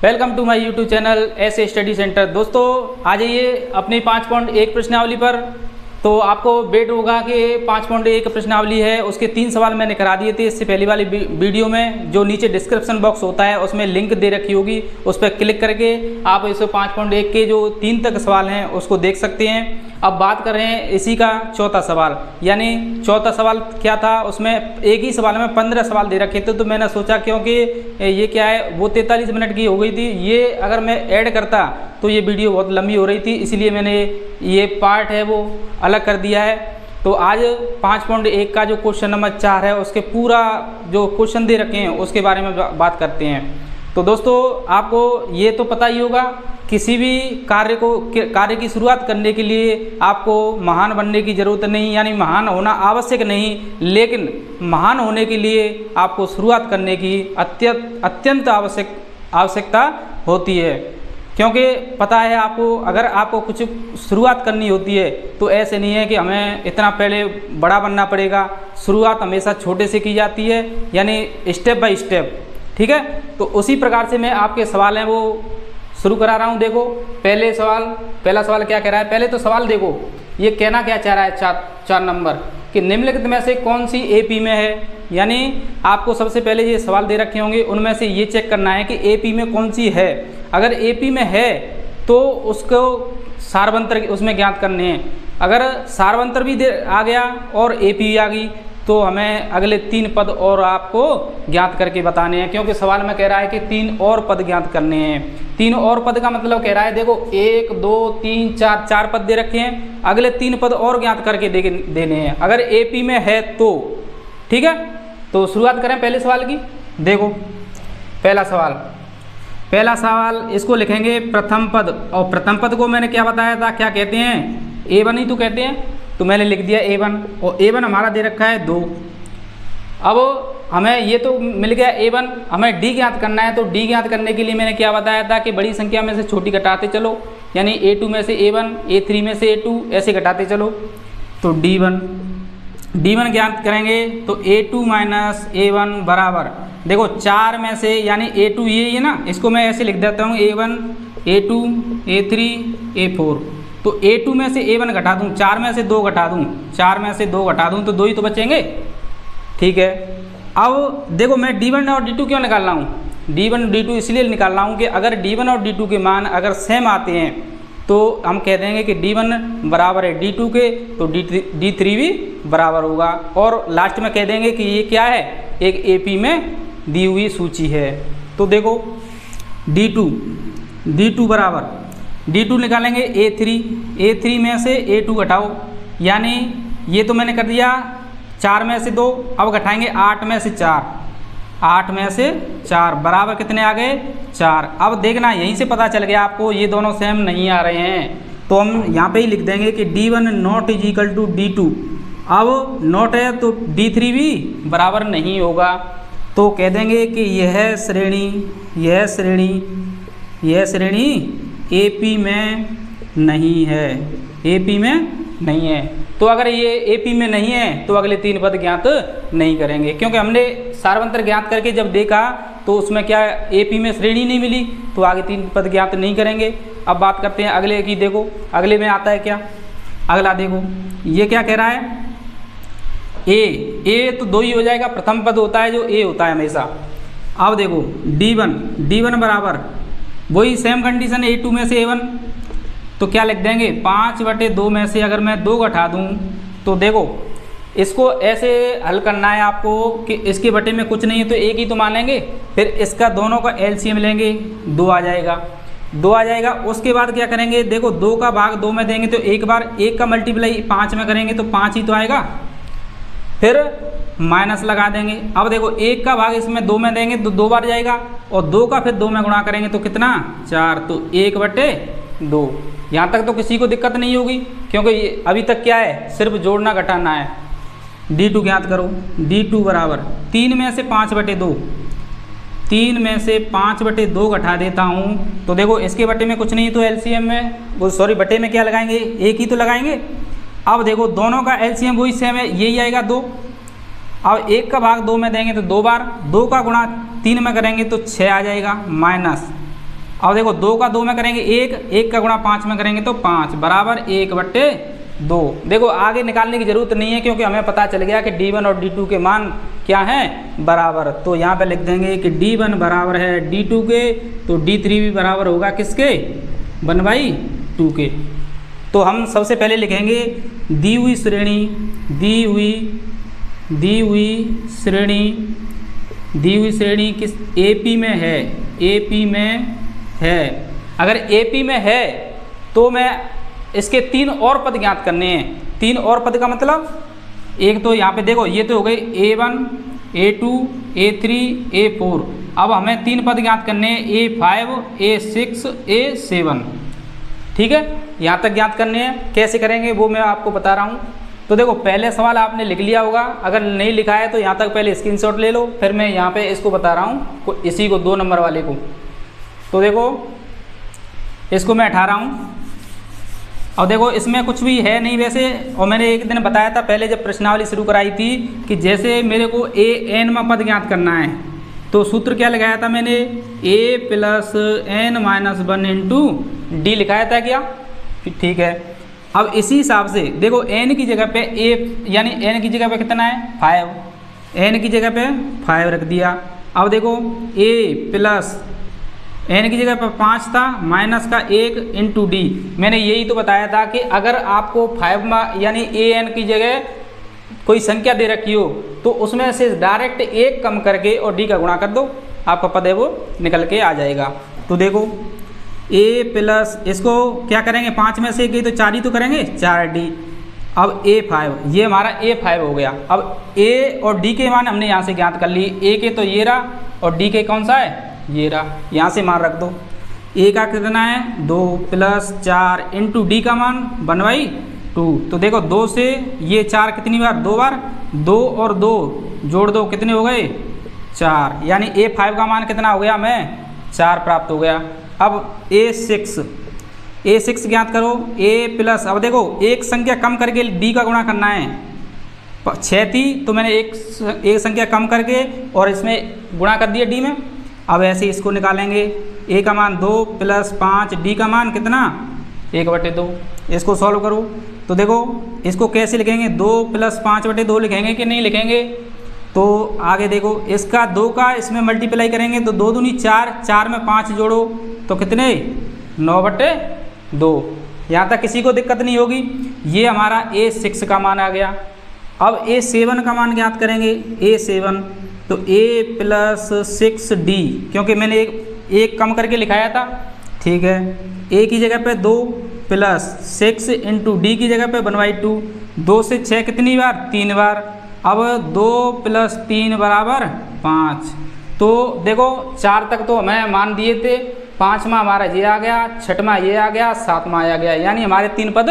Welcome to my YouTube channel ऐसे study centre. दोस्तों आ जाइए अपनी 5.1 प्रश्नावली पर। तो आपको वेट होगा कि 5.1 प्रश्नावली है, उसके 3 सवाल मैंने करा दिए थे इससे पहले वाली वीडियो में। जो नीचे डिस्क्रिप्शन बॉक्स होता है उसमें लिंक दे रखी होगी, उस पर क्लिक करके आप इस 5.1 के जो 3 तक सवाल हैं उसको देख सकते हैं। अब बात कर रहे हैं इसी का चौथा सवाल, यानी चौथा सवाल क्या था, उसमें एक ही सवाल में 15 सवाल दे रखे थे। तो मैंने सोचा क्योंकि ये क्या है, वो 43 मिनट की हो गई थी, ये अगर मैं ऐड करता तो ये वीडियो बहुत लंबी हो रही थी, इसलिए मैंने ये पार्ट है वो अलग कर दिया है। तो आज 5.1 का जो क्वेश्चन नंबर 4 है उसके पूरा जो क्वेश्चन दे रखे हैं उसके बारे में बात करते हैं। तो दोस्तों आपको ये तो पता ही होगा, किसी भी कार्य की शुरुआत करने के लिए आपको महान बनने की ज़रूरत नहीं, यानी महान होना आवश्यक नहीं, लेकिन महान होने के लिए आपको शुरुआत करने की अत्यंत आवश्यकता होती है। क्योंकि पता है आपको, अगर आपको कुछ शुरुआत करनी होती है तो ऐसे नहीं है कि हमें इतना पहले बड़ा बनना पड़ेगा। शुरुआत हमेशा छोटे से की जाती है, यानी स्टेप बाय स्टेप। ठीक है, तो उसी प्रकार से मैं आपके सवाल हैं वो शुरू करा रहा हूँ। देखो पहला सवाल क्या कह रहा है, पहले तो सवाल देखो, ये कहना क्या चाह रहा है 4 नंबर कि निम्नलिखित में से कौन सी एपी में है। यानी आपको सबसे पहले ये सवाल दे रखे होंगे, उनमें से ये चेक करना है कि एपी में कौन सी है। अगर एपी में है तो उसको सारवंतर उसमें ज्ञात करने हैं। अगर सारवंतर भी आ गया और एपी भी आ गई तो हमें अगले 3 पद और आपको ज्ञात करके बताने हैं, क्योंकि सवाल में कह रहा है कि 3 और पद ज्ञात करने हैं। 3 और पद का मतलब कह रहा है, देखो 1 2 3 4 पद दे रखे हैं, अगले 3 पद और ज्ञात करके देने हैं अगर एपी में है तो। ठीक है, तो शुरुआत करें पहले सवाल की। देखो पहला सवाल इसको लिखेंगे प्रथम पद, और प्रथम पद को मैंने क्या बताया था, क्या कहते हैं, A1 ही तो कहते हैं, तो मैंने लिख दिया A1, और A1 हमारा दे रखा है 2। अब हमें ये तो मिल गया A1, हमें D ज्ञात करना है। तो D ज्ञात करने के लिए मैंने क्या बताया था कि बड़ी संख्या में से छोटी घटाते चलो, यानी A2 में से A1, A3 में से A2, ऐसे घटाते चलो। तो D1 ज्ञात करेंगे तो A2 माइनस A1 बराबर, देखो 4 में से, यानी A2 ये है ना, इसको मैं ऐसे लिख देता हूँ A1 A2 A3 A4। तो A2 में से A1 घटा दूँ, 4 में से 2 घटा दूँ, 4 में से 2 घटा दूँ तो 2 ही तो बचेंगे। ठीक है, अब देखो मैं D1 और D2 क्यों निकाल रहा हूँ, D1 D2 इसलिए निकाल रहा हूँ कि अगर D1 और D2 के मान अगर सेम आते हैं तो हम कह देंगे कि D1 बराबर है D2 के, तो D3 भी बराबर होगा। और लास्ट में कह देंगे कि ये क्या है, एक AP में दी हुई सूची है। तो देखो D2 बराबर, D2 निकालेंगे A3 में से A2 घटाओ, यानी ये तो मैंने कर दिया 4 में से 2, अब घटाएंगे 8 में से 4 बराबर कितने आ गए, 4। अब देखना यहीं से पता चल गया आपको ये दोनों सेम नहीं आ रहे हैं, तो हम यहाँ पे ही लिख देंगे कि D1 not is equal to D2। अब नॉट है तो D3 भी बराबर नहीं होगा, तो कह देंगे कि यह श्रेणी AP में नहीं है। तो अगर ये AP में नहीं है तो अगले 3 पद ज्ञात नहीं करेंगे, क्योंकि हमने सारवंतर ज्ञात करके जब देखा तो उसमें क्या AP में श्रेणी नहीं मिली, तो आगे 3 पद ज्ञात नहीं करेंगे। अब बात करते हैं अगले की। देखो अगले में आता है क्या, अगला देखो ये क्या कह रहा है, A तो 2 ही हो जाएगा, प्रथम पद होता है जो A होता है हमेशा। अब देखो D1 बराबर वही सेम कंडीशन, A2 में से A1, तो क्या लिख देंगे 5/2 में से अगर मैं 2 घटा दूँ तो देखो इसको ऐसे हल करना है आपको कि इसके बटे में कुछ नहीं है तो 1 ही तो मानेंगे, फिर इसका दोनों का LCM लेंगे, 2 आ जाएगा। उसके बाद क्या करेंगे, देखो 2 का भाग 2 में देंगे तो एक बार 1 का मल्टीप्लाई 5 में करेंगे तो 5 ही तो आएगा, फिर माइनस लगा देंगे। अब देखो 1 का भाग इसमें 2 में देंगे तो 2 बार जाएगा, और 2 का फिर 2 में गुणा करेंगे तो कितना, 4, तो 1/2। यहाँ तक तो किसी को दिक्कत नहीं होगी, क्योंकि अभी तक क्या है, सिर्फ जोड़ना घटाना है। D2 ज्ञात करो, D2 बराबर 3 में से 5/2 घटा देता हूँ, तो देखो इसके बटे में कुछ नहीं तो LCM में, वो सॉरी बटे में क्या लगाएंगे, 1 ही तो लगाएंगे। अब देखो दोनों का LCM वही सेम है, यही आएगा 2। अब 1 का भाग 2 में देंगे तो 2 बार, 2 का गुणा 3 में करेंगे तो 6 आ जाएगा, माइनस अब देखो 2 का 2 में करेंगे 1, 1 का गुणा 5 में करेंगे तो 5 बराबर 1/2। देखो आगे निकालने की जरूरत नहीं है क्योंकि हमें पता चल गया कि D1 और D2 के मान क्या हैं, बराबर। तो यहाँ पे लिख देंगे कि D1 बराबर है D2 के, तो D3 भी बराबर होगा किसके, 1/2 के। तो हम सबसे पहले लिखेंगे दी हुई श्रेणी, दी हुई श्रेणी किस AP में है, AP में है। अगर AP में है तो मैं इसके 3 और पद ज्ञात करने हैं। 3 और पद का मतलब एक तो यहाँ पे देखो ये तो हो गई A1, A2, A3, A4। अब हमें 3 पद ज्ञात करने हैं, A5, A6, A7। ठीक है, यहाँ तक ज्ञात करने हैं। कैसे करेंगे वो मैं आपको बता रहा हूँ। तो देखो पहले सवाल आपने लिख लिया होगा, अगर नहीं लिखा है तो यहाँ तक पहले स्क्रीनशॉट ले लो, फिर मैं यहाँ पे इसको बता रहा हूँ, इसी को 2 नंबर वाले को। तो देखो इसको मैं हटा रहा हूँ। और देखो इसमें कुछ भी है नहीं वैसे, और मैंने एक दिन बताया था पहले जब प्रश्नावली शुरू कराई थी कि जैसे मेरे को AN में पद ज्ञात करना है तो सूत्र क्या लगाया था मैंने, A + N-1 × D लिखाया था क्या, ठीक है। अब इसी हिसाब से देखो N की जगह पे A यानी N की जगह पे कितना है 5, N की जगह पे 5 रख दिया। अब देखो A + N की जगह पर 5 था, माइनस का 1 × D। मैंने यही तो बताया था कि अगर आपको 5 में यानी AN की जगह कोई संख्या दे रखी हो तो उसमें से डायरेक्ट 1 कम करके और D का गुणा कर दो, आपका पद है वो निकल के आ जाएगा। तो देखो A + इसको क्या करेंगे, 5 में से गई तो 4 ही तो करेंगे, 4D। अब A5, ये हमारा A5 हो गया। अब A और D के मान हमने यहाँ से ज्ञात कर ली, A के तो ये रहा और D के कौन सा है, ये रहा। यहाँ से मान रख दो, A का कितना है 2 + 4 × D का मान 1/2। तो देखो 2 से ये 4 कितनी बार, 2 बार, 2 और 2 जोड़ दो कितने हो गए 4, यानी A5 का मान कितना हो गया, मैं 4 प्राप्त हो गया। अब A6 ज्ञात करो, A + अब देखो एक संख्या कम करके D का गुणा करना है, 6 थी तो मैंने एक संख्या कम करके और इसमें गुणा कर दिया D में। अब ऐसे इसको निकालेंगे, A का मान 2 + 5, D का मान कितना 1/2। इसको सॉल्व करो तो देखो इसको कैसे लिखेंगे, 2 + 5/2 लिखेंगे कि नहीं लिखेंगे। तो आगे देखो इसका 2 का इसमें मल्टीप्लाई करेंगे तो 2 दूनी 4, 4 में 5 जोड़ो तो कितने 9/2। यहाँ तक किसी को दिक्कत नहीं होगी। ये हमारा A6 का मान आ गया। अब A7 का मान ज्ञात करेंगे, A7 तो A + 6D, क्योंकि मैंने एक कम करके लिखाया था, ठीक है। A की जगह पे 2 + 6 × D की जगह पे 1/2। 2 से 6 कितनी बार, 3 बार। अब 2 + 3 = 5। तो देखो 4 तक तो हमें मान दिए थे, 5वां हमारा ये आ गया, 6वां ये आ गया, 7वां आ गया, यानी हमारे 3 पद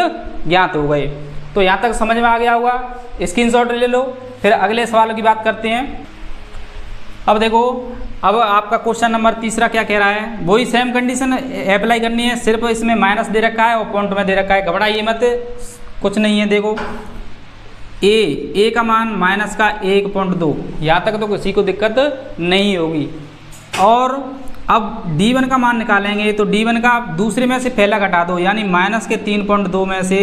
ज्ञात हो गए। तो यहाँ तक समझ में आ गया होगा, स्क्रीनशॉट ले लो। फिर अगले सवाल की बात करते हैं। अब देखो अब आपका क्वेश्चन नंबर 3 क्या कह रहा है, वही सेम कंडीशन अप्लाई करनी है, सिर्फ इसमें माइनस दे रखा है और पॉइंट में दे रखा है। घबराइए मत, कुछ नहीं है। देखो A का मान -1.2, यहाँ तक तो किसी को दिक्कत नहीं होगी। और अब D1 का मान निकालेंगे तो D1 का दूसरे में से पहला घटा दो, यानी -3.2 में से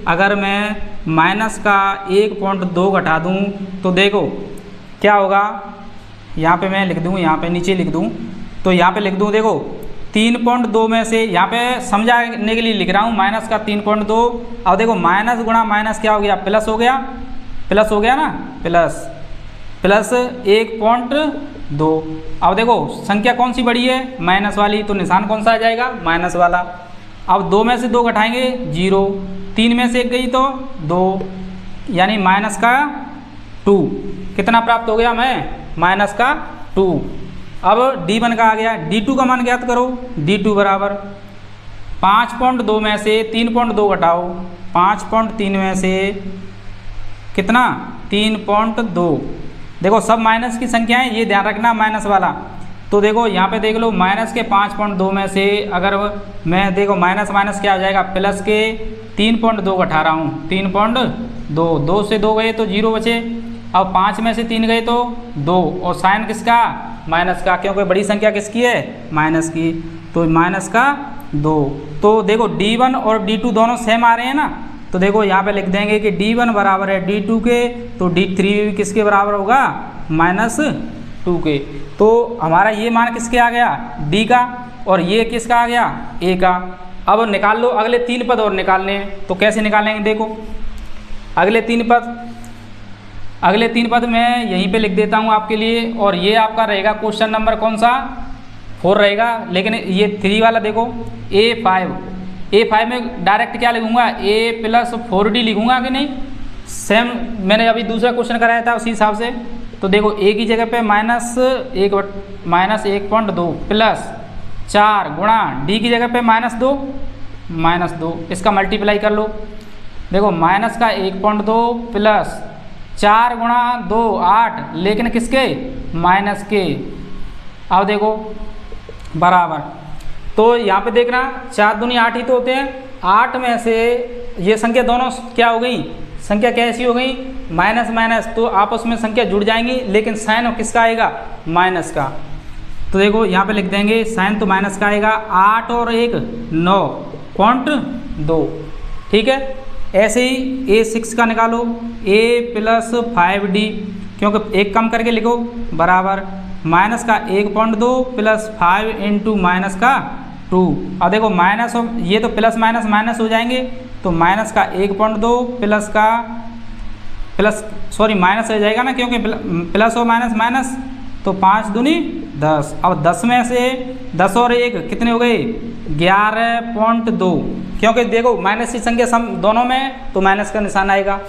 अगर मैं -1.2 घटा दूँ तो देखो क्या होगा। यहाँ पे मैं लिख दूँ, यहाँ पे नीचे लिख दूँ, तो यहाँ पे लिख दूँ देखो 3.2 में से, यहाँ पे समझाने के लिए लिख रहा हूँ, -3.2। अब देखो माइनस गुणा माइनस क्या हो गया, प्लस हो गया, प्लस हो गया ना, प्लस 1.2। अब देखो संख्या कौन सी बड़ी है, माइनस वाली, तो निशान कौन सा आ जाएगा, माइनस वाला। अब 2 में से 2 घटाएंगे 0, 3 में से 1 गई तो 2, यानी -2। कितना प्राप्त हो गया, मैं -2। अब D1 का आ गया, D2 का मान ज्ञात करो। D2 बराबर 5.2 में से 3.2 घटाओ, 5.3 में से कितना 3.2। देखो सब माइनस की संख्या है, ये ध्यान रखना माइनस वाला। तो देखो यहाँ पे देख लो माइनस के 5.2 में से अगर मैं देखो माइनस माइनस क्या हो जाएगा, प्लस के 3.2 घटा रहा हूँ, 3.2, 2 से 2 गए तो 0 बचे। अब 5 में से 3 गए तो 2, और साइन किसका, माइनस का, क्योंकि बड़ी संख्या किसकी है, माइनस की। तो तो माइनस का 2। तो देखो D1 और D2 दोनों सेम आ रहे हैं ना, तो देखो यहाँ पे लिख देंगे कि D1 बराबर है D2 के, तो D3 भी किसके बराबर होगा, -2 के। तो हमारा ये मान किसके आ गया, D का, और ये किसका आ गया, A का। अब निकाल लो, अगले 3 पद और निकालने हैं, तो कैसे निकालेंगे देखो। अगले 3 पद मैं यहीं पे लिख देता हूँ आपके लिए, और ये आपका रहेगा क्वेश्चन नंबर कौन सा, 4 रहेगा। लेकिन ये 3 वाला देखो, A5 में डायरेक्ट क्या लिखूँगा, A + 4D लिखूँगा कि नहीं, सेम मैंने अभी दूसरा क्वेश्चन कराया था उसी हिसाब से। तो देखो A की जगह पे -1.2 प्लस 4 गुणा D की जगह पे -2 इसका मल्टीप्लाई कर लो। देखो माइनस का 1.2 प्लस 4 गुणा 2 8, लेकिन किसके, माइनस के। अब देखो बराबर, तो यहाँ पे देखना 4 दूनी 8 ही तो होते हैं। 8 में से ये संख्या दोनों क्या हो गई, संख्या कैसी हो गई, माइनस माइनस, तो आपस में संख्या जुड़ जाएंगी, लेकिन साइन किसका आएगा, माइनस का। तो देखो यहाँ पे लिख देंगे साइन तो माइनस का आएगा, 8 और 1 9.2, ठीक है। ऐसे ही A6 का निकालो, A + 5D, क्योंकि एक कम करके लिखो, बराबर माइनस का 1.2 प्लस 5 इंटू माइनस का 2। अब देखो माइनस, ये तो प्लस माइनस माइनस हो जाएंगे, तो माइनस का 1.2 माइनस हो जाएगा ना, क्योंकि प्लस और माइनस माइनस, तो 5 दूनी 10। अब 10 में से 10 और 1 कितने हो गए, 11.2, क्योंकि देखो माइनस की संख्या सम दोनों में, तो माइनस का निशान आएगा।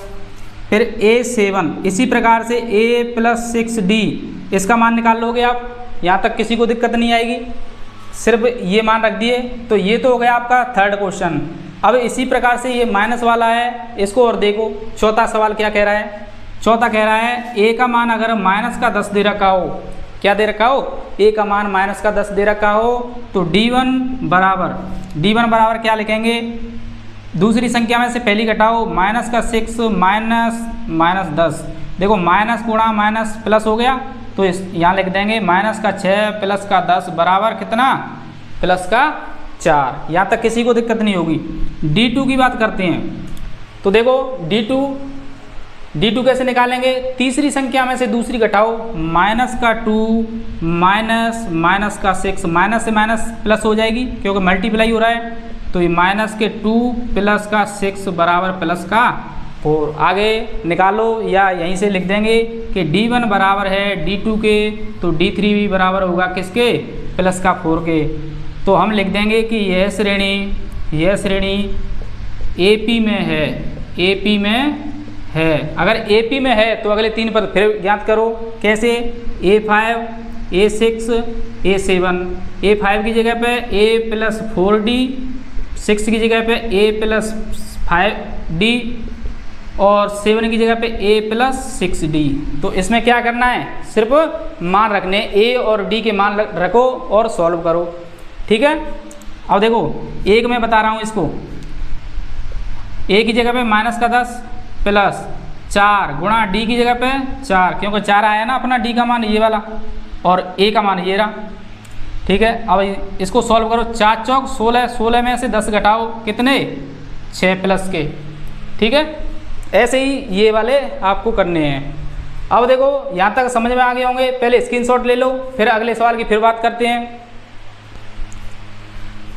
फिर A7, इसी प्रकार से A + 6D, इसका मान निकाल लोगे आप, यहाँ तक किसी को दिक्कत नहीं आएगी, सिर्फ ये मान रख दिए। तो ये तो हो गया आपका 3rd क्वेश्चन। अब इसी प्रकार से ये माइनस वाला है, इसको और देखो, चौथा सवाल क्या कह रहा है। चौथा कह रहा है A का मान अगर माइनस का 10 दे रखा हो, क्या दे रखा हो, A का मान माइनस का 10 दे रखा हो, तो D1 बराबर क्या लिखेंगे, दूसरी संख्या में से पहली घटाओ, माइनस का 6 माइनस 10। देखो माइनस गुणा माइनस प्लस हो गया, तो यहाँ लिख देंगे माइनस का 6 प्लस का 10 बराबर कितना, प्लस का 4। यहाँ तक किसी को दिक्कत नहीं होगी। D2 की बात करते हैं, तो देखो D2 कैसे निकालेंगे, तीसरी संख्या में से दूसरी घटाओ, माइनस का 2 माइनस का 6, माइनस से माइनस प्लस हो जाएगी क्योंकि मल्टीप्लाई हो रहा है, तो ये माइनस के 2 प्लस का 6 बराबर प्लस का 4। आगे निकालो, या यहीं से लिख देंगे कि D1 बराबर है D2 के, तो D3 भी बराबर होगा किसके, प्लस का 4 के। तो हम लिख देंगे कि यह श्रेणी AP में है। अगर AP में है तो अगले 3 पद फिर ज्ञात करो, कैसे, A5 A6 A7। A5 की जगह पे A + 4D, 6 की जगह पे A + 5D, और 7 की जगह पे A + 6D। तो इसमें क्या करना है, सिर्फ मान रखने, A और D के मान रखो और सॉल्व करो, ठीक है। अब देखो एक मैं बता रहा हूँ इसको, A की जगह पे माइनस का 10 प्लस 4 गुणा D की जगह पे 4, क्योंकि 4 आया ना अपना D का मान ये वाला, और A का मान ये रहा, ठीक है। अब इसको सॉल्व करो, 4 चौक 16, 16 में से 10 घटाओ, कितने, 6 प्लस के, ठीक है। ऐसे ही ये वाले आपको करने हैं। अब देखो यहाँ तक समझ में आ गए होंगे, पहले स्क्रीनशॉट ले लो, फिर अगले सवाल की फिर बात करते हैं।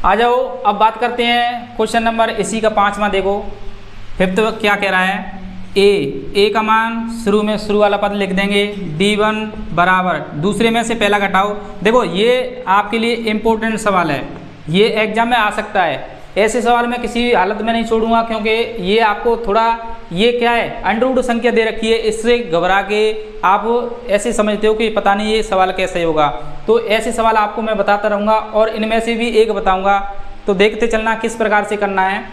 आ जाओ, अब बात करते हैं क्वेश्चन नंबर इसी का 5वां, देखो 5th क्या कह रहा है, A का मान शुरू वाला पद लिख देंगे, D1 बराबर, दूसरे में से पहला घटाओ। देखो ये आपके लिए इम्पोर्टेंट सवाल है, ये एग्जाम में आ सकता है, ऐसे सवाल मैं किसी भी हालत में नहीं छोड़ूंगा, क्योंकि ये आपको थोड़ा, ये क्या है, अंडरवुड संख्या दे रखी है, इससे घबरा के आप ऐसे समझते हो कि पता नहीं ये सवाल कैसे होगा। तो ऐसे सवाल आपको मैं बताता रहूँगा, और इनमें से भी एक बताऊँगा, तो देखते चलना किस प्रकार से करना है।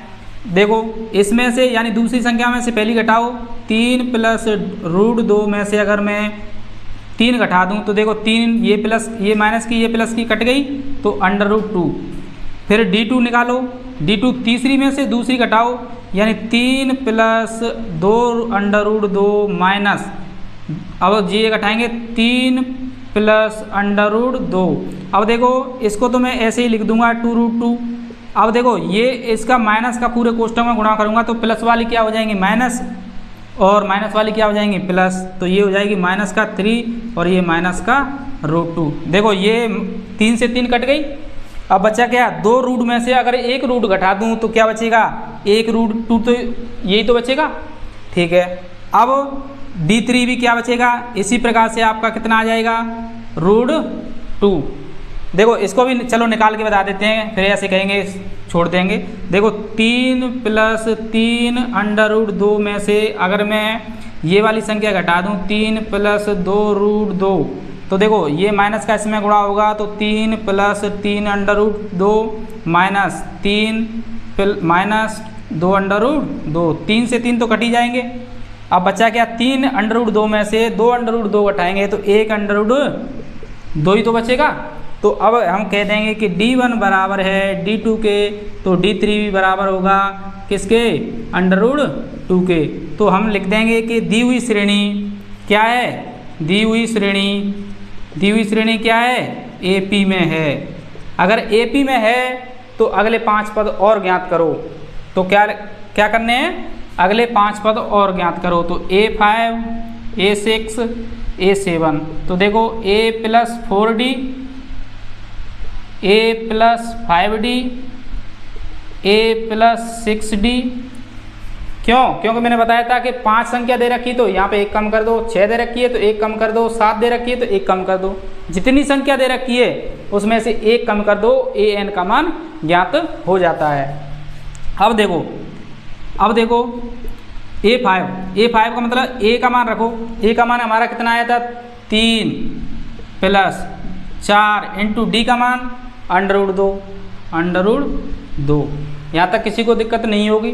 देखो इसमें से, यानी दूसरी संख्या में से पहली घटाओ, 3 + √2 में से अगर मैं 3 घटा दूँ, तो देखो 3, ये प्लस, ये माइनस की, ये प्लस की कट गई, तो √2। फिर D2 निकालो, D2 तीसरी में से दूसरी घटाओ, यानी 3 + 2 √2 माइनस, अब ये घटाएंगे 3 प्लस अंडर रूट 2। अब देखो इसको तो मैं ऐसे ही लिख दूंगा 2√2। अब देखो ये इसका माइनस का पूरे कोष्ठक में गुणा करूंगा तो प्लस वाली क्या हो जाएंगी माइनस और माइनस वाली क्या हो जाएंगी प्लस, तो ये हो जाएगी माइनस का 3 और ये माइनस का √2। देखो ये 3 से 3 कट गई। अब बचा क्या, 2 रूट में से अगर एक रूट घटा दूं तो क्या बचेगा, 1√2 तो यही तो बचेगा। ठीक है, अब D3 भी क्या बचेगा, इसी प्रकार से आपका कितना आ जाएगा √2। देखो इसको भी चलो निकाल के बता देते हैं, फिर ऐसे कहेंगे छोड़ देंगे। देखो 3 + 3 √2 में से अगर मैं ये वाली संख्या घटा दूं 3 + 2√2 तो देखो ये माइनस का इसमें गुणा होगा तो 3 + 3 √2 माइनस 3 माइनस 2 √2। 3 से 3 तो कट ही जाएंगे। अब बचा क्या, 3 √2 में से 2 √2 घटाएंगे तो 1 √2 ही तो बचेगा। तो अब हम कह देंगे कि D1 बराबर है D2 के, तो D3 भी बराबर होगा किसके, √2 के। तो हम लिख देंगे कि दी हुई श्रेणी क्या है, दी हुई श्रेणी क्या है, AP में है। अगर AP में है तो अगले 5 पद और ज्ञात करो। तो क्या करने हैं, अगले 5 पद और ज्ञात करो। तो A5 A6 A7। तो देखो A + 4D A + 5D A + 6D। क्यों, क्योंकि मैंने बताया था कि 5 संख्या दे रखी तो यहाँ पे 1 कम कर दो, 6 दे रखी है तो 1 कम कर दो, 7 दे रखी है तो 1 कम कर दो। जितनी संख्या दे रखी है उसमें से 1 कम कर दो, an का मान ज्ञात हो जाता है। अब देखो A5 का मतलब A का मान रखो। A का मान हमारा कितना आया था 3 + 4 × D का मान √2। यहाँ तक किसी को दिक्कत नहीं होगी।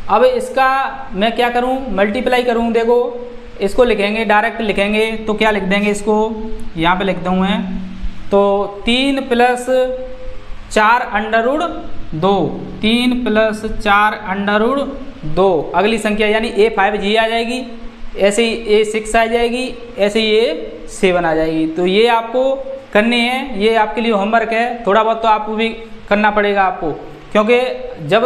अब इसका मैं क्या करूँ, मल्टीप्लाई करूँ। देखो इसको लिखेंगे, डायरेक्ट लिखेंगे तो क्या लिख देंगे, इसको यहाँ पे लिख दूँ तो 3 + 4 √2 3 + 4 √2। अगली संख्या यानी A5G आ जाएगी, ऐसे ही A6 आ जाएगी, ऐसे ही A7 आ जाएगी। तो ये आपको करनी है, ये आपके लिए होमवर्क है। थोड़ा बहुत तो आपको भी करना पड़ेगा आपको, क्योंकि जब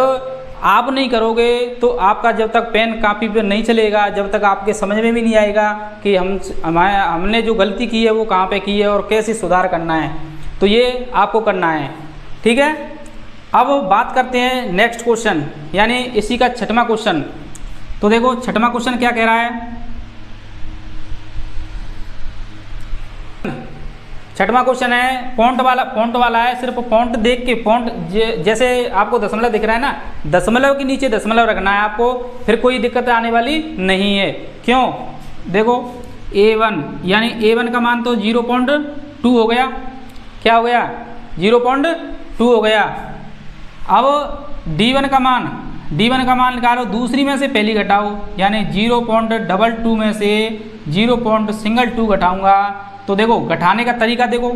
आप नहीं करोगे तो आपका जब तक पेन कापी पे नहीं चलेगा, जब तक आपके समझ में भी नहीं आएगा कि हमने जो गलती की है वो कहाँ पे की है और कैसे सुधार करना है। तो ये आपको करना है। ठीक है, अब बात करते हैं नेक्स्ट क्वेश्चन, यानी इसी का 6वां क्वेश्चन। तो देखो 6वां क्वेश्चन क्या कह रहा है, 6वां क्वेश्चन है फॉन्ट वाला है। सिर्फ फॉन्ट देख के, फॉन्ट जैसे आपको दशमलव दिख रहा है ना, दशमलव के नीचे दशमलव रखना है आपको, फिर कोई दिक्कत आने वाली नहीं है। क्यों, देखो A1 यानी A1 का मान तो 0.2 हो गया। क्या हो गया, 0.2 हो गया। अब D1 का मान निकालो, दूसरी में से पहली घटाओ, यानी 0.22 में से 0.2 घटाऊंगा। तो देखो घटाने का तरीका देखो,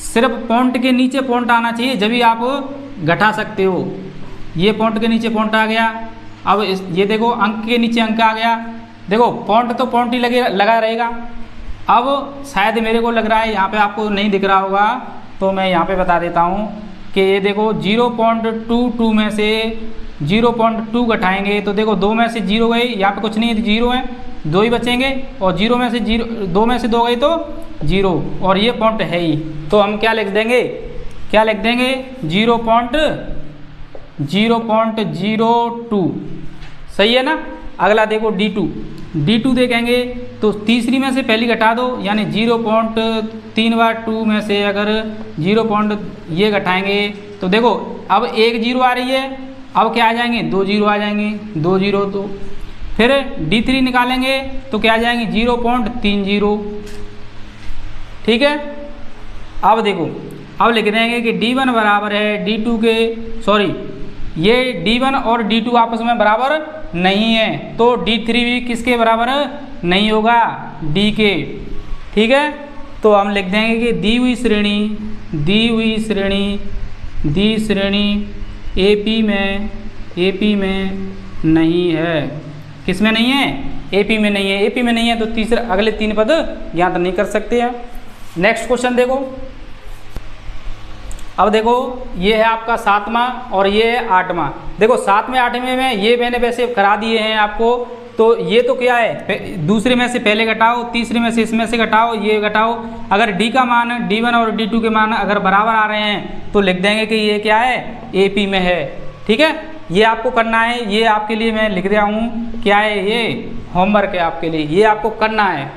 सिर्फ पॉइंट के नीचे पॉइंट आना चाहिए जब भी आप घटा सकते हो। ये पॉइंट के नीचे पॉइंट आ गया। अब ये देखो अंक के नीचे अंक आ गया। देखो पॉइंट तो पॉइंट ही लगा रहेगा। अब शायद मेरे को लग रहा है यहाँ पे आपको नहीं दिख रहा होगा, तो मैं यहाँ पे बता देता हूँ कि ये देखो 0.22 में से 0.2 घटाएंगे तो देखो 2 में से 0 गए, यहाँ पे कुछ नहीं है, 0 है, 2 ही बचेंगे। और 2 में से 2 गए तो 0, और ये पॉइंट है ही। तो हम क्या लिख देंगे 0.02। सही है ना। अगला देखो D2 देखेंगे तो तीसरी में से पहली घटा दो, यानी 0.3 बार 2 में से अगर 0. ये घटाएंगे तो देखो अब 1 0 आ रही है, अब क्या आ जाएंगे 2 0 आ जाएंगे, 2 0। तो फिर D3 निकालेंगे तो क्या आ जाएंगे 0.30। ठीक है, अब देखो अब लिख देंगे कि D1 बराबर है D2 के, सॉरी ये D1 और D2 आपस में बराबर नहीं है, तो D3 भी किसके बराबर नहीं होगा, D के। ठीक है, तो हम लिख देंगे कि दी हुई श्रेणी AP में नहीं है। किस में नहीं है, AP में नहीं है। AP में नहीं है तो तीसरे अगले 3 पद ज्ञात नहीं कर सकते हैं। नेक्स्ट क्वेश्चन देखो। अब देखो ये है आपका 7वां और ये है 8वां। देखो 7वें 8वें में ये मैंने वैसे करा दिए हैं आपको। तो ये तो क्या है, दूसरे में से पहले घटाओ, तीसरे में से इसमें से घटाओ, ये घटाओ। अगर डी का मान D1 और D2 के मान अगर बराबर आ रहे हैं तो लिख देंगे कि ये क्या है, AP में है। ठीक है, ये आपको करना है, ये आपके लिए मैं लिख रहा हूँ, क्या है ये होमवर्क है आपके लिए, ये आपको करना है।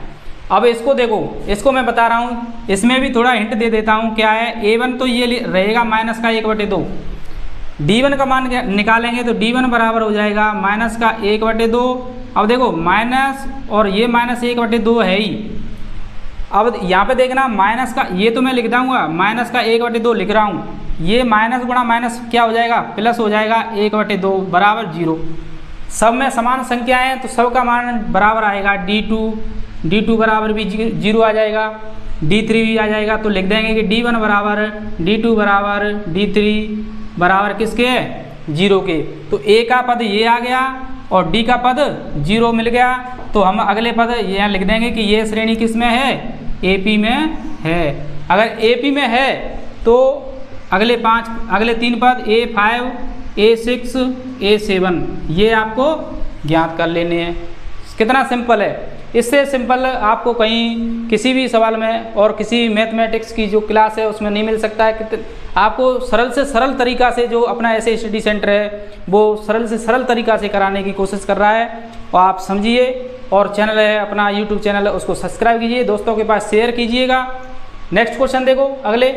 अब इसको देखो, इसको मैं बता रहा हूँ, इसमें भी थोड़ा हिंट दे देता हूँ। क्या है, A1 तो ये रहेगा माइनस का 1/2। D1 का मान निकालेंगे तो D1 बराबर हो जाएगा माइनस का 1/2। अब देखो माइनस और ये माइनस 1/2 है ही। अब यहाँ पे देखना माइनस का, ये तो मैं लिख दूँगा माइनस का 1/2 लिख रहा हूँ। ये माइनस गुणा माइनस क्या हो जाएगा, प्लस हो जाएगा 1/2 बराबर 0। सब में समान संख्या है तो सब का मान बराबर आएगा। D2 बराबर भी 0 आ जाएगा, D3 भी आ जाएगा। तो लिख देंगे कि D1 बराबर D2 बराबर D3 बराबर किसके है, 0 के। तो A का पद ये आ गया और D का पद 0 मिल गया। तो हम अगले पद यहाँ लिख देंगे कि ये श्रेणी किस में है, AP में है। अगर AP में है तो अगले 3 पद A5, A6, A7 ये आपको ज्ञात कर लेने हैं। कितना सिंपल है, इससे सिंपल आपको कहीं किसी भी सवाल में और किसी मैथमेटिक्स की जो क्लास है उसमें नहीं मिल सकता है। कि आपको सरल से सरल तरीका से जो अपना ऐसे स्टडी सेंटर है वो सरल से सरल तरीका से कराने की कोशिश कर रहा है। और आप समझिए, और चैनल है अपना यूट्यूब चैनल है उसको सब्सक्राइब कीजिए, दोस्तों के पास शेयर कीजिएगा। नेक्स्ट क्वेश्चन देखो अगले।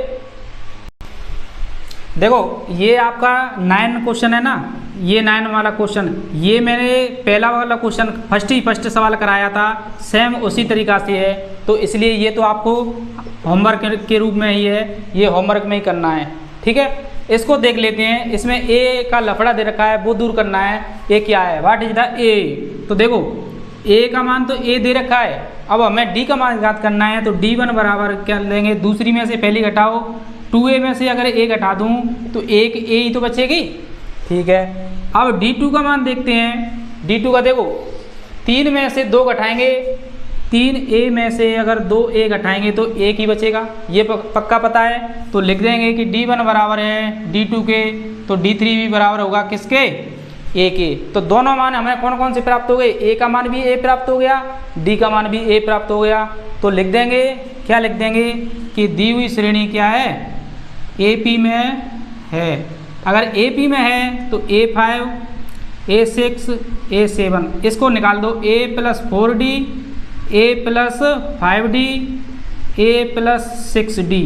देखो ये आपका 9 क्वेश्चन है ना, ये 9 वाला क्वेश्चन, ये मैंने पहला वाला क्वेश्चन फर्स्ट सवाल कराया था, सेम उसी तरीका से है। तो इसलिए ये तो आपको होमवर्क के रूप में ही है, ये होमवर्क में ही करना है। ठीक है, इसको देख लेते हैं। इसमें ए का लफड़ा दे रखा है, वो दूर करना है। ए क्या है, व्हाट इज द ए। तो देखो ए का मान तो ए दे रखा है, अब हमें डी का मान ज्ञात करना है। तो D1 बराबर क्या लेंगे, दूसरी में से पहली घटाओ, 2A में से अगर A घटा दूँ तो एक A ही तो बचेगी। ठीक है, अब D2 का मान देखते हैं। D2 का देखो 3 में से 2 घटाएंगे, 3A में से अगर 2A घटाएंगे तो 1 ही बचेगा, ये पक्का पता है। तो लिख देंगे कि D1 बराबर है D2 के, तो D3 भी बराबर होगा किसके, A के। तो दोनों मान हमें कौन कौन से प्राप्त हो गए, A का मान भी A प्राप्त हो गया, D का मान भी A प्राप्त हो गया। तो लिख देंगे, क्या लिख देंगे कि दी हुई श्रेणी क्या है, AP में है। अगर AP में है तो A5, A6, A7 इसको निकाल दो, A + 4D, A + 5D, A + 6D।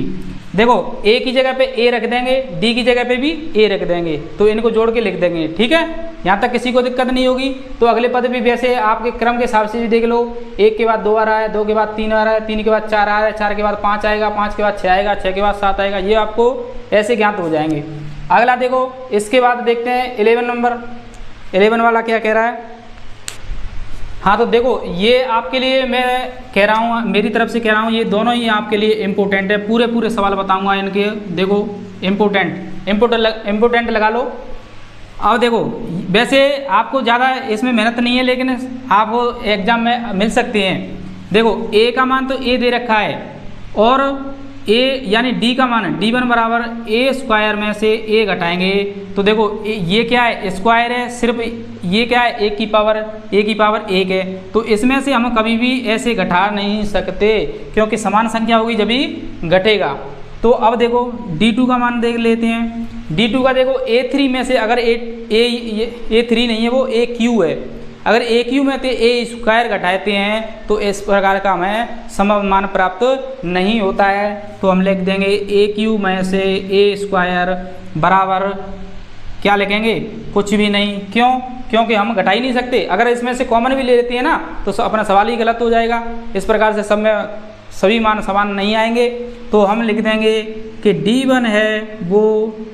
देखो A की जगह पे A रख देंगे, D की जगह पे भी A रख देंगे, तो इनको जोड़ के लिख देंगे। ठीक है, यहाँ तक किसी को दिक्कत नहीं होगी। तो अगले पद भी वैसे आपके क्रम के हिसाब से भी देख लो, 1 के बाद 2 आ रहा है, 2 के बाद 3 आ रहा है, 3 के बाद 4 आ रहा है, 4 के बाद 5 आएगा, 5 के बाद 6 आएगा, 6 के बाद 7 आएगा, ये आपको ऐसे ज्ञात हो जाएंगे। अगला देखो, इसके बाद देखते हैं 11 नंबर। 11 वाला क्या कह रहा है। हाँ तो देखो ये आपके लिए मैं कह रहा हूँ, मेरी तरफ से कह रहा हूँ, ये दोनों ही आपके लिए इम्पोर्टेंट है। पूरे सवाल बताऊँगा इनके। देखो इम्पोर्टेंट लगा लो। अब देखो वैसे आपको ज़्यादा इसमें मेहनत नहीं है, लेकिन आपको एग्जाम में मिल सकते हैं। देखो A का मान तो A दे रखा है, और A यानी D का मान D1 बराबर A² में से A घटाएंगे। तो देखो ये क्या है, स्क्वायर है, सिर्फ ये क्या है, A की पावर 1 है। तो इसमें से हम कभी भी ऐसे घटा नहीं सकते, क्योंकि समान संख्या होगी जब ही घटेगा। तो अब देखो D2 का मान देख लेते हैं। D2 का देखो A3 में से अगर A3 नहीं है, वो AQ है। अगर AQ में से A² घटाते हैं तो इस प्रकार का हमें सममान प्राप्त नहीं होता है। तो हम लिख देंगे AQ में से A² बराबर क्या लिखेंगे, कुछ भी नहीं। क्यों, क्योंकि हम घटा ही नहीं सकते। अगर इसमें से कॉमन भी ले लेते हैं ना तो अपना सवाल ही गलत हो जाएगा। इस प्रकार से सब में सभी मान समान नहीं आएंगे। तो हम लिख देंगे कि D1 है वो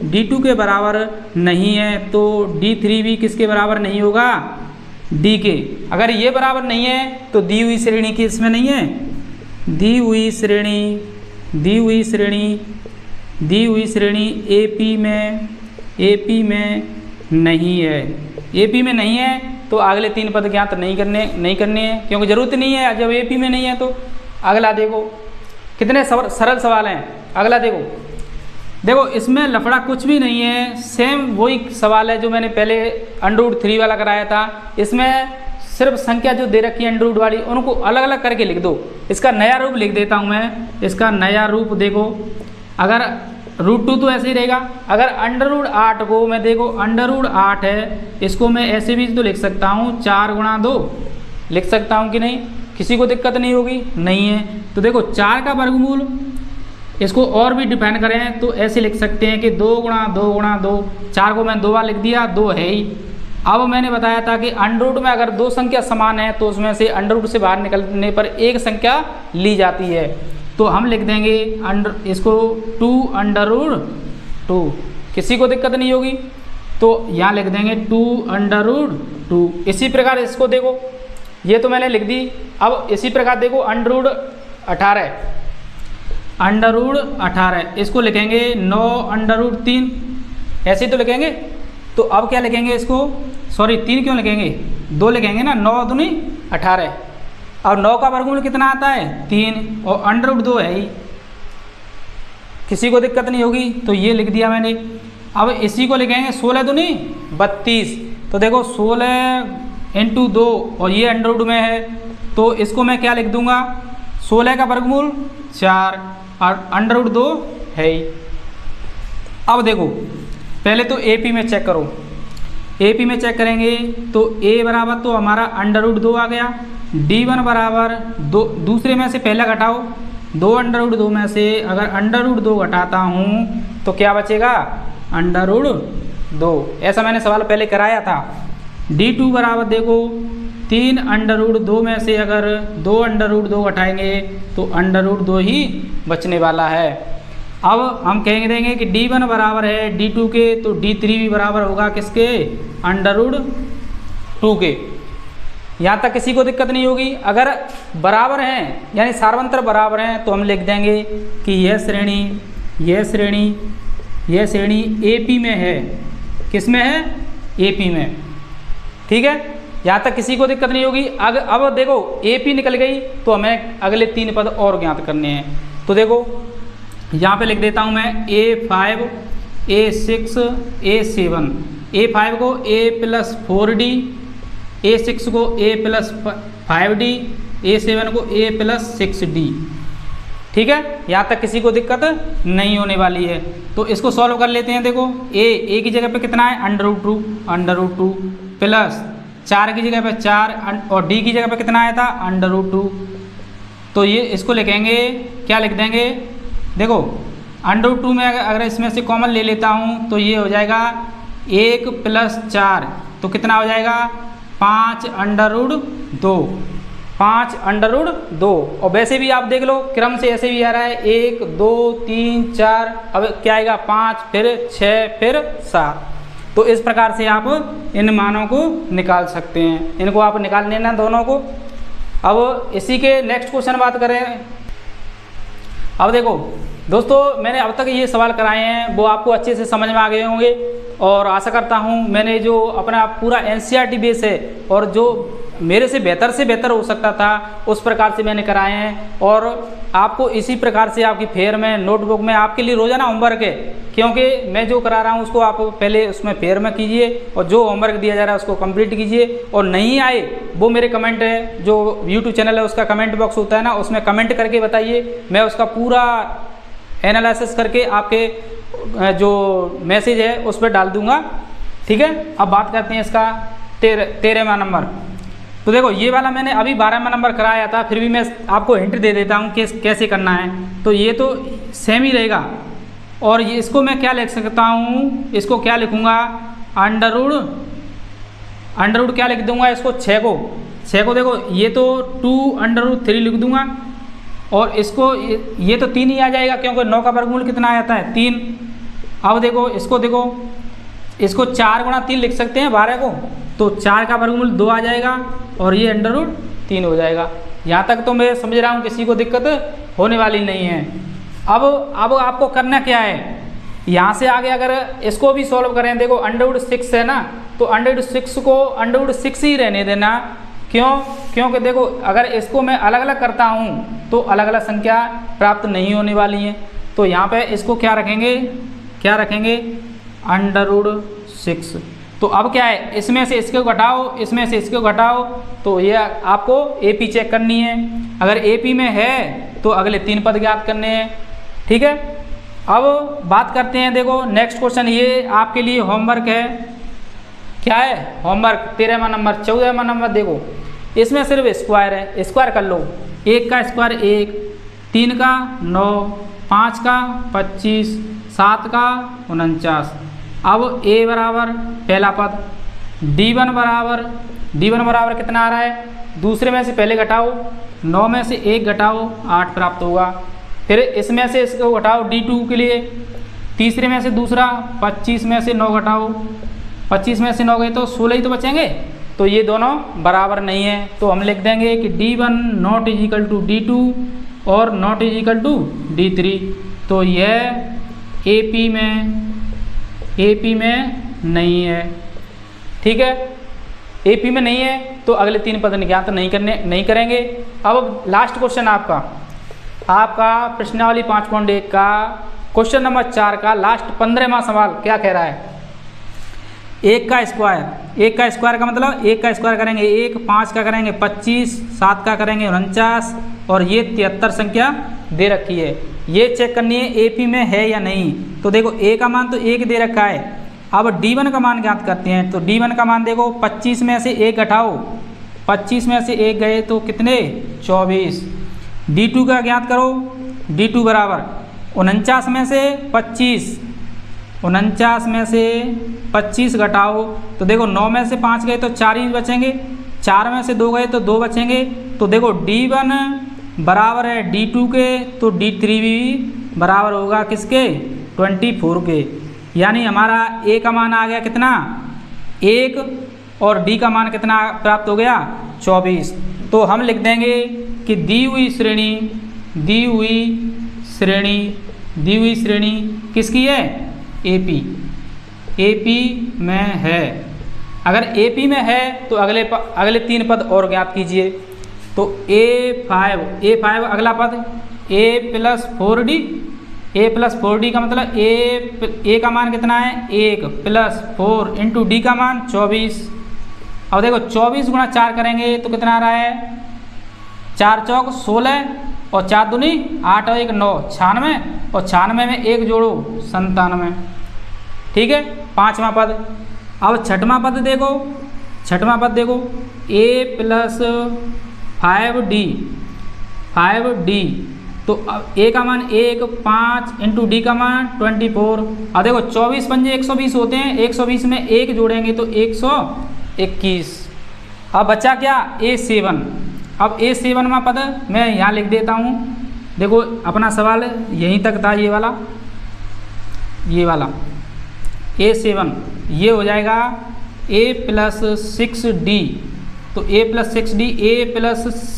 D2 के बराबर नहीं है, तो D3 भी किसके बराबर नहीं होगा, D के। अगर ये बराबर नहीं है तो दी हुई श्रेणी किस में नहीं है, दी हुई श्रेणी AP में नहीं है। AP में नहीं है तो अगले 3 पद ज्ञात नहीं करने हैं, क्योंकि ज़रूरत नहीं है। जब AP में नहीं है तो अगला देखो कितने सरल सवाल हैं। अगला देखो, देखो इसमें लफड़ा कुछ भी नहीं है, सेम वही सवाल है जो मैंने पहले √3 वाला कराया था। इसमें सिर्फ संख्या जो दे रखी है √ वाली उनको अलग अलग करके लिख दो। इसका नया रूप लिख देता हूँ मैं, इसका नया रूप देखो, अगर √2 तो ऐसे ही रहेगा। अगर √8 को मैं देखो √8 है, इसको मैं ऐसे भी तो लिख सकता हूँ 4 × 2 लिख सकता हूँ कि नहीं, किसी को दिक्कत नहीं होगी, नहीं है। तो देखो 4 का वर्गमूल, इसको और भी डिफाइन करें तो ऐसे लिख सकते हैं कि 2 × 2 × 2, 4 को मैं 2 बार लिख दिया, 2 है ही। अब मैंने बताया था कि √ में अगर 2 संख्या समान है तो उसमें से √ से बाहर निकलने पर एक संख्या ली जाती है। तो हम लिख देंगे इसको 2 √2, किसी को दिक्कत नहीं होगी, तो यहाँ लिख देंगे 2 √2। इसी प्रकार इसको देखो, ये तो मैंने लिख दी। अब इसी प्रकार देखो √18, √18 इसको लिखेंगे 9 √3, ऐसे ही तो लिखेंगे। तो अब क्या लिखेंगे इसको, सॉरी 3 क्यों लिखेंगे, 2 लिखेंगे ना, 9 दूनी 18। अब 9 का वर्गमूल कितना आता है 3, और √2 है ही, किसी को दिक्कत नहीं होगी, तो ये लिख दिया मैंने। अब इसी को लिखेंगे 16 दूनी 32। तो देखो 16 × 2 और ये √ में है, तो इसको मैं क्या लिख दूंगा, 16 का वर्गमूल 4 और √2 है ही। अब देखो पहले तो AP में चेक करो, AP में चेक करेंगे तो A बराबर तो हमारा √2 आ गया, D1 बराबर 2, दूसरे में से पहला घटाओ, 2 √2 में से अगर √2 घटाता हूँ तो क्या बचेगा √2। ऐसा मैंने सवाल पहले कराया था। D2 बराबर देखो 3 √2 में से अगर 2 √2 घटाएंगे तो √2 ही बचने वाला है। अब हम कहेंगे देंगे कि D1 बराबर है D2 के, तो D3 भी बराबर होगा किसके, √2 के। यहाँ तक किसी को दिक्कत नहीं होगी। अगर बराबर हैं यानी सार्वंतर बराबर हैं तो हम लिख देंगे कि यह श्रेणी AP में है, किस में है, AP में, ठीक है। यहाँ तक किसी को दिक्कत नहीं होगी। अब देखो AP निकल गई तो हमें अगले 3 पद और ज्ञात करने हैं। तो देखो यहाँ पे लिख देता हूँ मैं A5, A6, A7। A5 को A + 4D, A6 को A + 5D, A7 को A + 6D, ठीक है। यहाँ तक किसी को दिक्कत नहीं होने वाली है। तो इसको सॉल्व कर लेते हैं। देखो A की जगह पे कितना है √2 प्लस 4 की जगह पे 4 और D की जगह पे कितना आया था √2। तो ये इसको लिखेंगे, क्या लिख देंगे, देखो √2 में अगर इसमें से कॉमन ले लेता हूँ तो ये हो जाएगा 1 + 4, तो कितना हो जाएगा 5 √2, 5 √2। और वैसे भी आप देख लो क्रम से ऐसे भी आ रहा है 1 2 3 4, अब क्या आएगा 5 फिर 6 फिर 7। तो इस प्रकार से आप इन मानों को निकाल सकते हैं, इनको आप निकाल लेना दोनों को। अब इसी के नेक्स्ट क्वेश्चन बात करें। अब देखो दोस्तों, मैंने अब तक ये सवाल कराए हैं वो आपको अच्छे से समझ में आ गए होंगे और आशा करता हूँ मैंने जो अपना पूरा NCERT बेस है और जो मेरे से बेहतर हो सकता था उस प्रकार से मैंने कराए हैं। और आपको इसी प्रकार से आपकी फेयर में नोटबुक में आपके लिए रोज़ाना होमवर्क है, क्योंकि मैं जो करा रहा हूँ उसको आप पहले उसमें फेयर में कीजिए और जो होमवर्क दिया जा रहा है उसको कंप्लीट कीजिए। और नहीं आए वो मेरे कमेंट है, जो YouTube चैनल है उसका कमेंट बॉक्स होता है ना, उसमें कमेंट करके बताइए, मैं उसका पूरा एनालिसिस करके आपके जो मैसेज है उस पर डाल दूंगा, ठीक है। अब बात करते हैं इसका 13वां नंबर। तो देखो ये वाला मैंने अभी 12वां नंबर कराया था, फिर भी मैं आपको हिंट दे देता हूँ कि कैसे करना है। तो ये तो सेम ही रहेगा और ये इसको मैं क्या लिख सकता हूँ, इसको क्या लिखूँगा अंडर क्या लिख दूंगा इसको 6 को देखो ये तो 2 √3 लिख दूंगा और इसको ये तो 3 ही आ जाएगा क्योंकि 9 का वर्गमूल कितना आता है 3। अब देखो इसको 4 × 3 लिख सकते हैं 12 को, तो 4 का वर्गमूल 2 आ जाएगा और ये √3 हो जाएगा। यहाँ तक तो मैं समझ रहा हूँ किसी को दिक्कत होने वाली नहीं है। अब आपको करना क्या है, यहाँ से आगे अगर इसको भी सॉल्व करें, देखो √6 है ना, तो √6 को √6 ही रहने देना क्यों? क्योंकि देखो अगर इसको मैं अलग अलग करता हूँ तो अलग अलग संख्या प्राप्त नहीं होने वाली हैं। तो यहाँ पे इसको क्या रखेंगे, क्या रखेंगे, √6। तो अब क्या है, इसमें से इसको घटाओ, इसमें से इसको घटाओ, तो ये आपको AP चेक करनी है। अगर AP में है तो अगले 3 पद ज्ञात करने हैं। ठीक है, अब बात करते हैं, देखो नेक्स्ट क्वेश्चन ये आपके लिए होमवर्क है। क्या है होमवर्क? 13वां नंबर, 14वां नंबर। देखो इसमें सिर्फ स्क्वायर है, स्क्वायर कर लो। 1 का स्क्वायर 1, 3 का 9, 5 का 25, 7 का 49। अब A बराबर पहला पद, D1 बराबर कितना आ रहा है, दूसरे में से पहले घटाओ, 9 में से 1 घटाओ 8 प्राप्त होगा। फिर इसमें से इसको घटाओ D2 के लिए, तीसरे में से दूसरा, 25 में से 9 घटाओ, 25 में से 9 गए तो 16 ही तो बचेंगे। तो ये दोनों बराबर नहीं है, तो हम लिख देंगे कि D1 not is equal to D2 और not is equal to D3। तो यह AP में नहीं है। ठीक है, AP में नहीं है तो अगले 3 पद ज्ञात नहीं करेंगे। अब लास्ट क्वेश्चन आपका प्रश्नावली 5.1 का क्वेश्चन नंबर 4 का लास्ट 15वां सवाल क्या कह रहा है। 1 का स्क्वायर का मतलब 1 का स्क्वायर करेंगे 1, 5 का करेंगे 25, 7 का करेंगे 49 और ये 73 संख्या दे रखी है। ये चेक करनी है AP में है या नहीं। तो देखो A का मान तो 1 दे रखा है। अब D1 का मान ज्ञात करते हैं। तो D1 का मान देखो 25 में से 1 घटाओ, 25 में से 1 गए तो कितने, 24। D2 का ज्ञात करो, D2 बराबर 49 में से 25, 49 में से 25 घटाओ, तो देखो 9 में से 5 गए तो 4 ही बचेंगे, 4 में से 2 गए तो 2 बचेंगे। तो देखो D1 बराबर है D2 के, तो D3 भी बराबर होगा किसके, 24 के। यानी हमारा A का मान आ गया कितना, 1 और D का मान कितना प्राप्त हो गया, 24। तो हम लिख देंगे कि दी हुई श्रेणी किसकी है, AP में है। अगर AP में है तो अगले 3 पद और ज्ञात कीजिए। तो A5 अगला पद A + 4D का मतलब A का मान कितना है, 1 + 4 इंटू D का मान 24। अब देखो 24 × 4 करेंगे तो कितना आ रहा है, 4 चौक 16 और 4 दूनी 8 और 1 9, 96 और 96 में 1 जोड़ो 97। ठीक है, 5वां पद। अब 6वां पद देखो, A + 5D। तो अब A का मान 1, 5 इंटू D का मान 24। अब देखो 24 पंजे 120 होते हैं, 120 में 1 जोड़ेंगे तो 121। अब बचा क्या, A7। अब A7वां पद मैं यहाँ लिख देता हूँ। देखो अपना सवाल यहीं तक था, ये वाला A7, ये हो जाएगा A + 6D। तो A + 6D, A +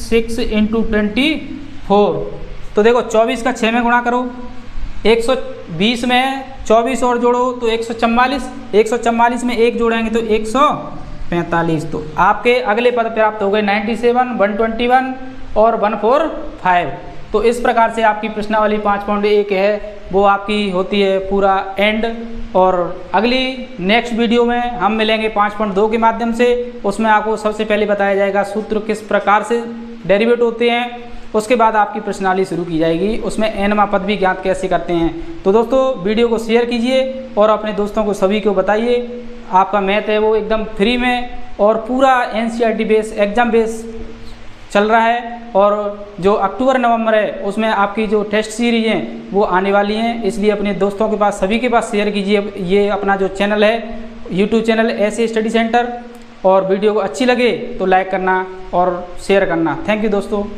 6 इंटू 24। तो देखो 24 का 6 में गुणा करो, 120 में 24 और जोड़ो तो 144, 144 में 1 जोड़ेंगे तो 145। तो आपके अगले पद प्राप्त हो गए 97, 121 और 145। तो इस प्रकार से आपकी प्रश्नावली 5.1 है वो आपकी होती है पूरा एंड। और अगली नेक्स्ट वीडियो में हम मिलेंगे 5.2 के माध्यम से। उसमें आपको सबसे पहले बताया जाएगा सूत्र किस प्रकार से डेरिवेट होते हैं, उसके बाद आपकी प्रश्नावली शुरू की जाएगी, उसमें एनवां पद भी ज्ञात कैसे करते हैं। तो दोस्तों वीडियो को शेयर कीजिए और अपने दोस्तों को सभी को बताइए। आपका मैथ है वो एकदम फ्री में और पूरा NCERT बेस एग्जाम बेस चल रहा है। और जो अक्टूबर नवंबर है उसमें आपकी जो टेस्ट सीरीज हैं वो आने वाली हैं, इसलिए अपने दोस्तों के पास सभी के पास शेयर कीजिए। ये अपना जो चैनल है YouTube चैनल ऐसे स्टडी सेंटर, और वीडियो को अच्छी लगे तो लाइक करना और शेयर करना। थैंक यू दोस्तों।